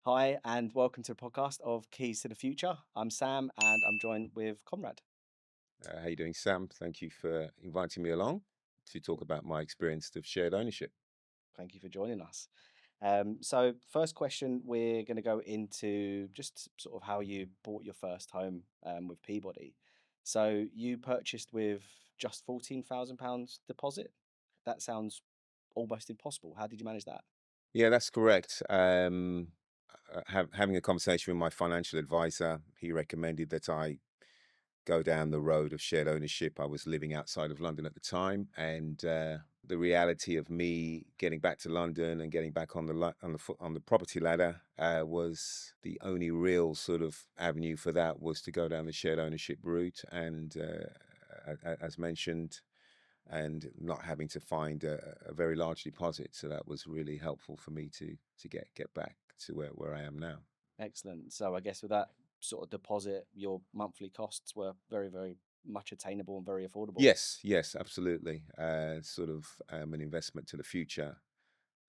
Hi, and welcome to the podcast of Keys to the Future. I'm Sam, and I'm joined with Conrad. How you doing, Sam? Thank you for inviting me along to talk about my experience of shared ownership. Thank you for joining us. First question, we're going to go into just sort of how you bought your first home with Peabody. So, you purchased with just £14,000 deposit. That sounds almost impossible. How did you manage that? Yeah, that's correct. Having a conversation with my financial advisor, he recommended that I go down the road of shared ownership. I was living outside of London at the time, and the reality of me getting back to London and getting back on on the property ladder was the only real sort of avenue for that was to go down the shared ownership route. And as mentioned, and not having to find a very large deposit, so that was really helpful for me to get back to where I am now. Excellent. So, I guess with that sort of deposit, your monthly costs were very, very much attainable and very affordable. Yes, absolutely. Sort of an investment to the future,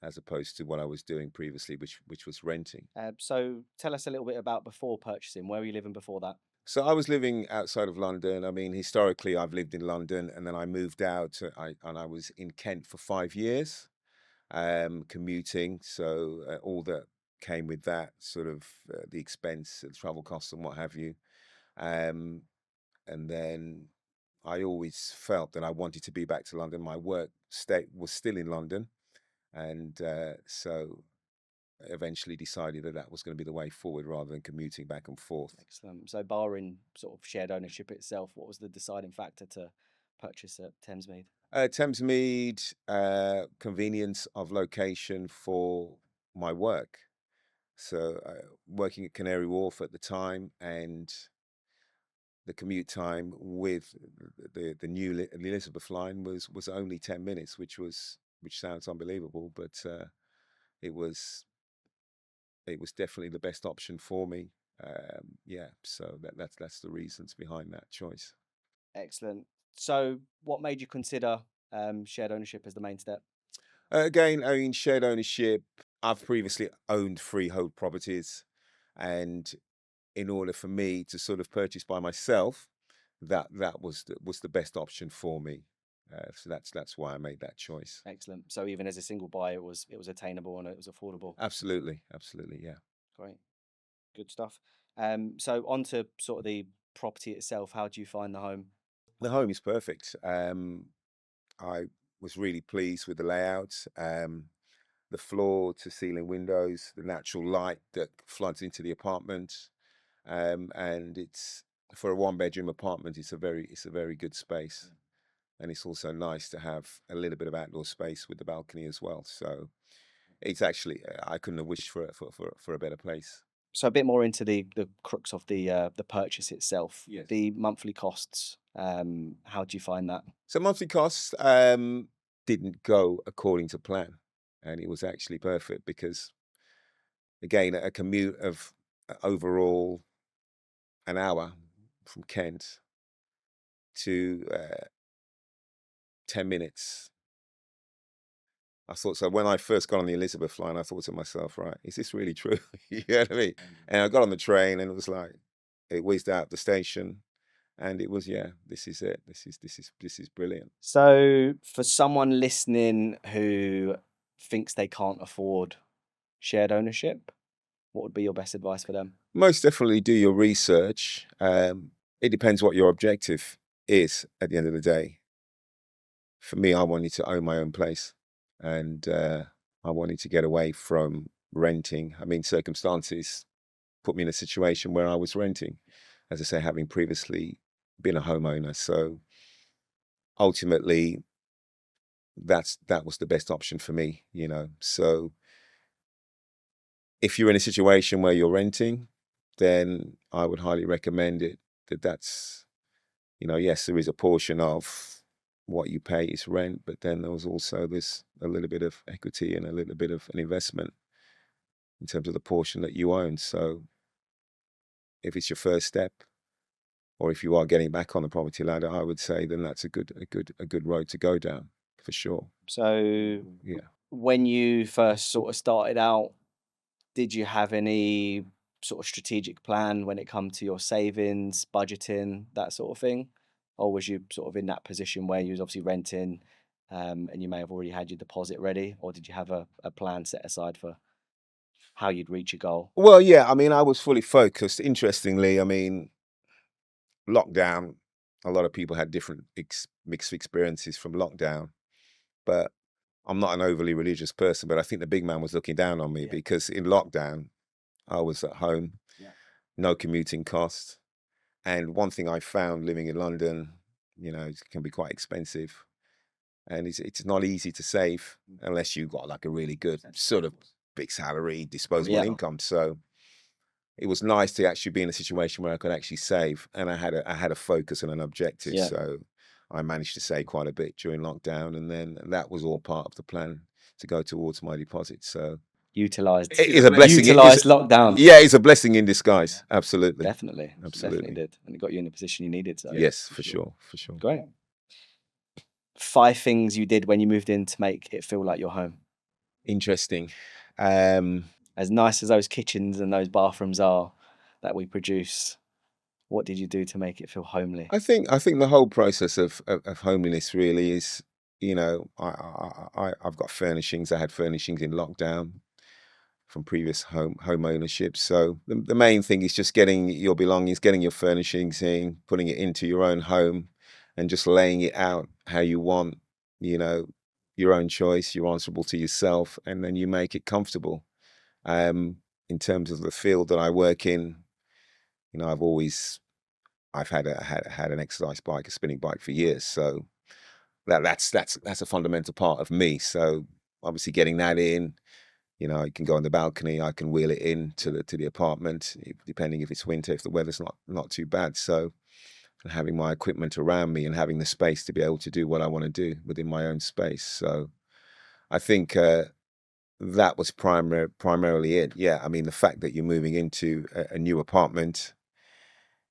as opposed to what I was doing previously, which was renting. So tell us a little bit about before purchasing. Where were you living before that? So I was living outside of London. I mean, historically, I've lived in London, and then I moved out. I was in Kent for 5 years, commuting. So all that came with that, sort of the expense, the travel costs, and what have you. Um, and then I always felt that I wanted to be back to London. My work state was still in London, and so eventually decided that that was going to be the way forward rather than commuting back and forth. Excellent. So barring sort of shared ownership itself, what was the deciding factor to purchase at Thamesmead? Thamesmead, convenience of location for my work. So working at Canary Wharf at the time, and the commute time with the new Elizabeth line was only 10 minutes, which sounds unbelievable, but it was it was definitely the best option for me. Yeah, so that's the reasons behind that choice. Excellent. So what made you consider shared ownership as the main step? Again, I mean, shared ownership. I've previously owned freehold properties, and in order for me to sort of purchase by myself, that was the best option for me. So that's why I made that choice. Excellent. So even as a single buyer, it was attainable and it was affordable. Absolutely, yeah. Great. Good stuff. So on to sort of the property itself. How do you find the home? The home is perfect. I was really pleased with the layout, the floor to ceiling windows, the natural light that floods into the apartment, and it's for a one bedroom apartment. It's a very good space, and it's also nice to have a little bit of outdoor space with the balcony as well. So it's actually I couldn't have wished for a better place. So a bit more into the crux of the purchase itself, Yes. the monthly costs. How do you find that? So monthly costs didn't go according to plan, and it was actually perfect because again a commute of overall an hour from Kent to 10 minutes. I thought so when I first got on the Elizabeth line. I thought to myself, right, is this really true? You know what I mean? And I got on the train, and it was like it whizzed out the station, and it was yeah, this is it. This is brilliant. So for someone listening who thinks they can't afford shared ownership, what would be your best advice for them? Most definitely do your research. It depends what your objective is at the end of the day. For me, I wanted to own my own place, and I wanted to get away from renting. I mean, circumstances put me in a situation where I was renting, as I say, having previously been a homeowner. So ultimately, that was the best option for me, you know. So if you're in a situation where you're renting, then I would highly recommend it. That's yes, there is a portion of what you pay is rent, but then there was also this a little bit of equity and a little bit of an investment in terms of the portion that you own. So if it's your first step, or if you are getting back on the property ladder, I would say then that's a good road to go down for sure. So Yeah. when you first sort of started out, did you have any sort of strategic plan when it come to your savings, budgeting, that sort of thing? Or was you sort of in that position where you was obviously renting, and you may have already had your deposit ready, or did you have a plan set aside for how you'd reach your goal? Well, yeah, I mean, I was fully focused. Interestingly, I mean, lockdown, a lot of people had different mixed experiences from lockdown, but I'm not an overly religious person, but I think the big man was looking down on me Yeah. because in lockdown, I was at home, Yeah. no commuting costs. And one thing I found living in London, it can be quite expensive. And it's not easy to save unless you've got like a really good sort of big salary, disposable Yeah. income. So it was nice to actually be in a situation where I could actually save, and I had a focus and an objective. Yeah. So I managed to save quite a bit during lockdown, and then that was all part of the plan to go towards my deposit. So Utilized it is a blessing. utilized lockdown. Yeah, it's a blessing in disguise. Absolutely, Definitely. Definitely absolutely. did. And it got you in the position you needed. So Yes, for sure, for sure. great. 5 things you did when you moved in to make it feel like your home. Interesting. As nice as those kitchens and those bathrooms are that we produce, what did you do to make it feel homely? I think the whole process of homeliness really is, I've got furnishings. I had furnishings in lockdown from previous home ownership. So the main thing is just getting your belongings, getting your furnishings in, putting it into your own home, and just laying it out how you want. You know, your own choice. You're answerable to yourself, and then you make it comfortable. In terms of the field that I work in, I've had an exercise bike, a spinning bike for years. So that's a fundamental part of me. So obviously getting that in, I can go on the balcony, I can wheel it in to the apartment, depending if it's winter, if the weather's not too bad. So having my equipment around me and having the space to be able to do what I want to do within my own space. So I think that was primarily it. Yeah, I mean, the fact that you're moving into a new apartment,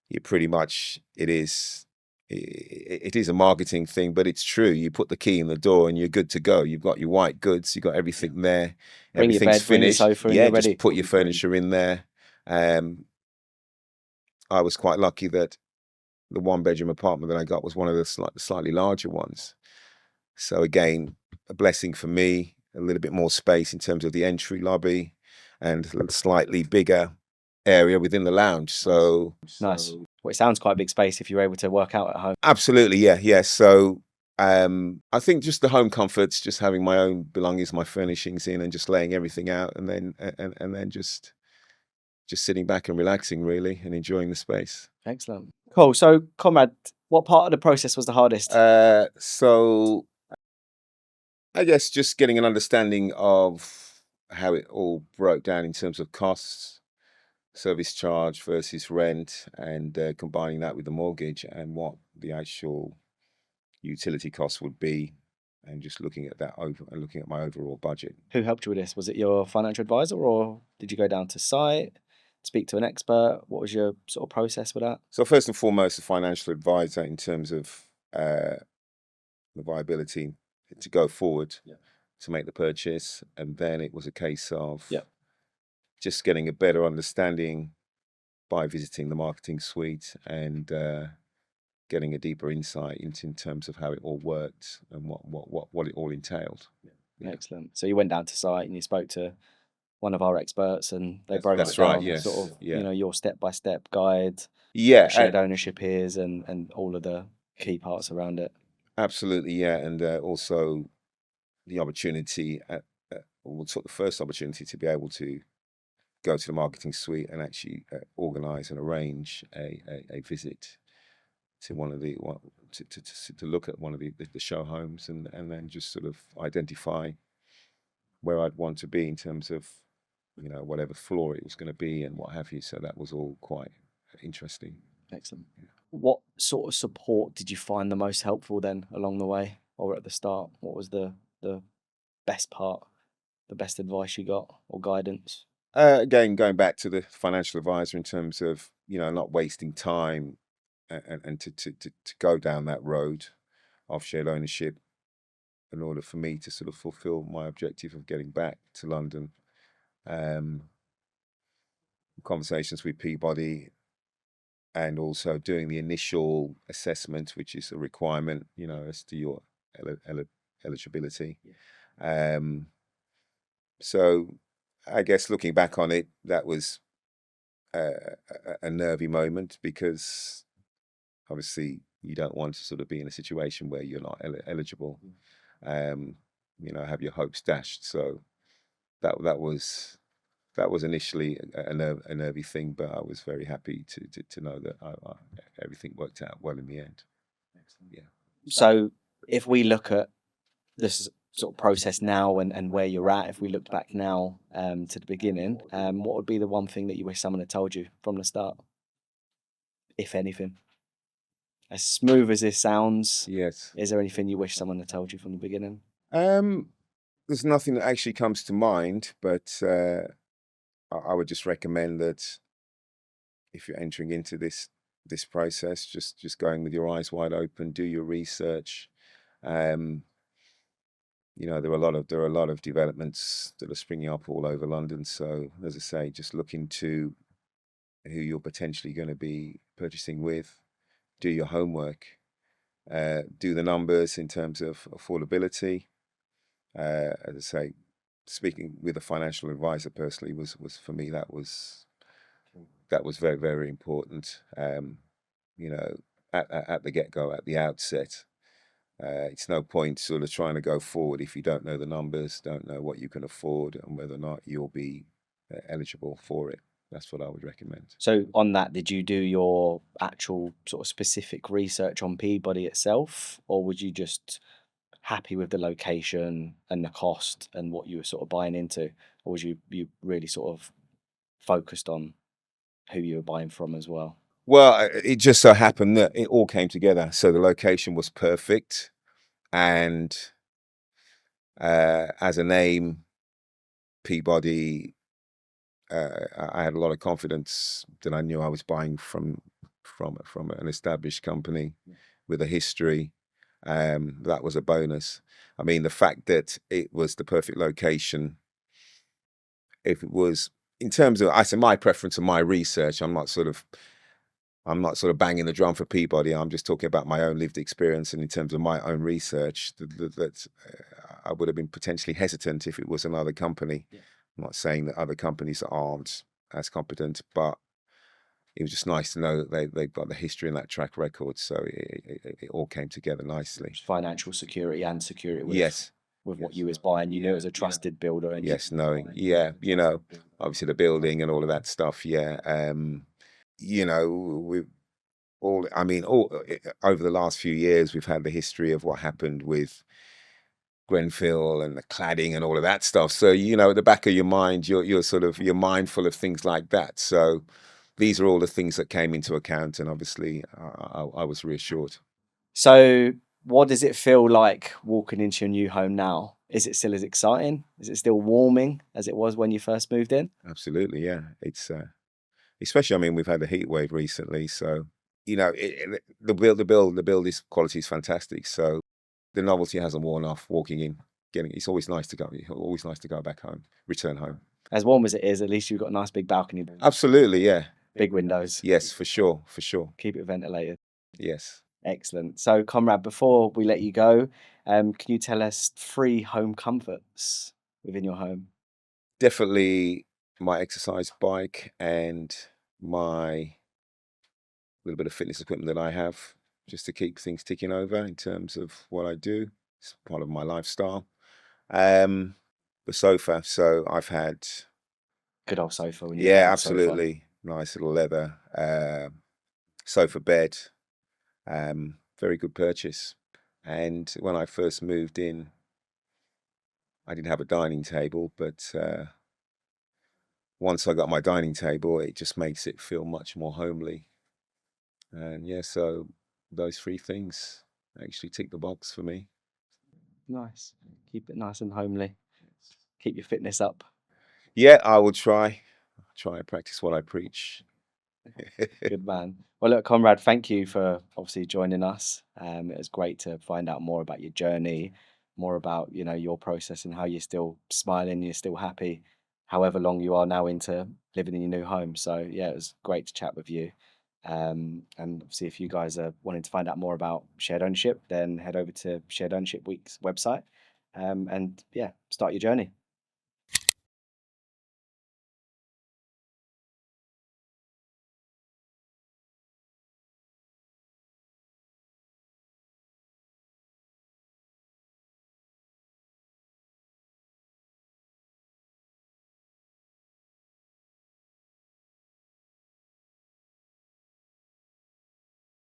you pretty much it is a marketing thing, but it's true. You put the key in the door and you're good to go. You've got your white goods, you've got everything there, Bring your everything's bed, bring your finished. sofa, and Yeah, you're just ready. put your furniture in there. I was quite lucky that the one bedroom apartment that I got was one of the slightly larger ones. So again, a blessing for me, a little bit more space in terms of the entry lobby and a slightly bigger area within the lounge. So Nice. Well, it sounds quite a big space if you're able to work out at home. absolutely, yeah. So I think just the home comforts, just having my own belongings, my furnishings in, and just laying everything out, and then just sitting back and relaxing really, and enjoying the space. Excellent. Cool. So, Conrad, what part of the process was the hardest? So I guess just getting an understanding of how it all broke down in terms of costs, service charge versus rent, and combining that with the mortgage and what the actual utility costs would be, and just looking at that over and looking at my overall budget. Who helped you with this? Was it your financial advisor, or did you go down to site, speak to an expert? What was your sort of process with that? So first and foremost, a financial advisor in terms of the viability to go forward to make the purchase, and then it was a case of just getting a better understanding by visiting the marketing suite and getting a deeper insight in terms of how it all worked and what it all entailed. Yeah. Excellent. So you went down to site and you spoke to one of our experts, and they broke That's it down, right, yes, sort of, yeah. your step-by-step guide, Yeah, what shared ownership is, and all of the key parts around it. absolutely, yeah, and also the opportunity, the first opportunity to be able to go to the marketing suite and actually organise and arrange a visit to to look at one of the show homes, and then just sort of identify where I'd want to be in terms of whatever floor it was going to be and what have you. So that was all quite interesting. Excellent. What sort of support did you find the most helpful then along the way or at the start? What was the best part, the best advice you got or guidance? Again, going back to the financial advisor in terms of not wasting time and to go down that road of shared ownership in order for me to sort of fulfill my objective of getting back to London. conversations with Peabody, and also doing the initial assessment, which is a requirement, as to your eligibility. Um, so I guess looking back on it, that was a nervy moment, because obviously you don't want to sort of be in a situation where you're not eligible, um, have your hopes dashed. So that was initially a nervy thing, but I was very happy to know that everything worked out well in the end. Yeah. So if we look at this sort of process now and where you're at, if we looked back now to the beginning, what would be the one thing that you wish someone had told you from the start, if anything? As smooth as this sounds, Yes. is there anything you wish someone had told you from the beginning? There's nothing that actually comes to mind, but I would just recommend that if you're entering into this process, just going with your eyes wide open, do your research. Um, there are a lot of developments that are springing up all over London. So as I say, just look into who you're potentially going to be purchasing with. Do your homework. Do the numbers in terms of affordability. As I say, speaking with a financial advisor personally was for me, that was very, very important. You know, at the get-go, at the outset, it's no point sort of trying to go forward if you don't know the numbers, don't know what you can afford, and whether or not you'll be eligible for it. That's what I would recommend. So on that, did you do your actual sort of specific research on Peabody itself, or was you just happy with the location and the cost and what you were sort of buying into, or was you really sort of focused on who you were buying from as well? Well, it just so happened that it all came together. So the location was perfect, and as a name, Peabody, I had a lot of confidence that I knew I was buying from an established company with a history. That was a bonus. I mean, the fact that it was the perfect location, if it was in terms of, I say, my preference and my research, I'm not sort of banging the drum for Peabody. I'm just talking about my own lived experience, and in terms of my own research, that I would have been potentially hesitant if it was another company. Yeah. I'm not saying that other companies aren't as competent, but it was just nice to know that they've got the history and that track record. So it all came together nicely. Financial security and security Yes. with what you was buying. You knew it was a trusted builder. And Yes, knowing, yeah, obviously the building and all of that stuff. Yeah. We all, I mean, over the last few years, we've had the history of what happened with Grenfell and the cladding and all of that stuff. So, at the back of your mind, you're mindful of things like that. So these are all the things that came into account, and obviously I was reassured. So what does it feel like walking into your new home now? Is it still as exciting? Is it still warming as it was when you first moved in? Absolutely, yeah. It's especially, I mean, we've had a heat wave recently, so the build is quality is fantastic. So the novelty hasn't worn off. Walking in, it's always nice to go back home, return home. As warm as it is, at least you've got a nice big balcony, Absolutely, yeah. big windows. Yes, for sure, for sure. Keep it ventilated. Yes. Excellent. So, Conrad, before we let you go, can you tell us 3 home comforts within your home? Definitely my exercise bike and my little bit of fitness equipment that I have, just to keep things ticking over in terms of what I do. It's part of my lifestyle. Um, the sofa. So I've had, Good old sofa when you need a yeah, good sofa. absolutely nice little leather sofa bed. Very good purchase. And when I first moved in, I didn't have a dining table, but once I got my dining table, it just makes it feel much more homely. And yeah, so those 3 things actually tick the box for me. Nice. Keep it nice and homely. Keep your fitness up. Yeah, I will try and practice what I preach. Good man. Well, look, Conrad, thank you for obviously joining us. It was great to find out more about your journey, more about your process and how you're still smiling, you're still happy, however long you are now into living in your new home. So yeah, it was great to chat with you. And obviously, if you guys are wanting to find out more about shared ownership, then head over to Shared Ownership Week's website, and yeah, start your journey.